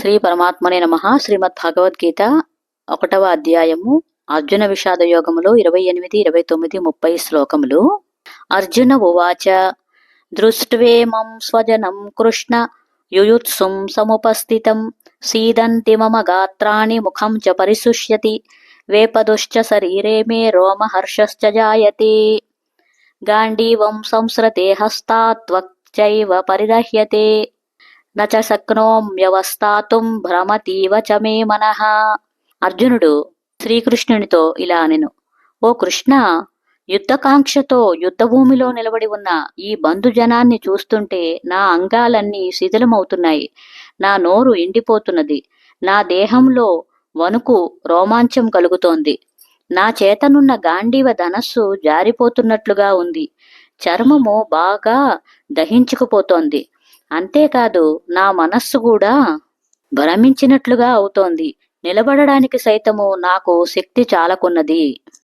శ్రీ పరమాత్మనే నమః. శ్రీమద్ భగవద్గీత 1వ అధ్యాయము అర్జున విషాద యోగములో 28, 29, 30 శ్లోకములు. అర్జున ఉవాచ దృష్ట్వేమం స్వజనం కృష్ణ యుయుత్సుం సముపస్థితం సీదంతి మమ గాత్రాణి ముఖం చ పరిశుష్యతి వేపదుశ్చ శరీరే మే రోమహర్షశ్చ జాయతే గాండీవం సంస్రతే హస్తాత్వక్చైవ పరిదహ్యతే నచ శక్నోమ్యవస్థాతుం భ్రమతీవ చ మే మనః. అర్జునుడు శ్రీకృష్ణునితో ఇలా అనెను, ఓ కృష్ణ, యుద్ధకాంక్షతో యుద్ధభూమిలో నిలబడి ఉన్న ఈ బంధుజనాన్ని చూస్తుంటే నా అంగాలన్నీ శిథిలమవుతున్నాయి, నా నోరు ఎండిపోతున్నది, నా దేహంలో వణుకు రోమాంచం కలుగుతోంది, నా చేతనున్న గాంధీవ ధనస్సు జారిపోతున్నట్లుగా ఉంది, చర్మము బాగా దహించుకుపోతోంది, అంతేకాదు నా మనస్సు కూడా భ్రమించినట్లుగా అవుతోంది, నిలబడడానికి సైతము నాకు శక్తి చాలకున్నది.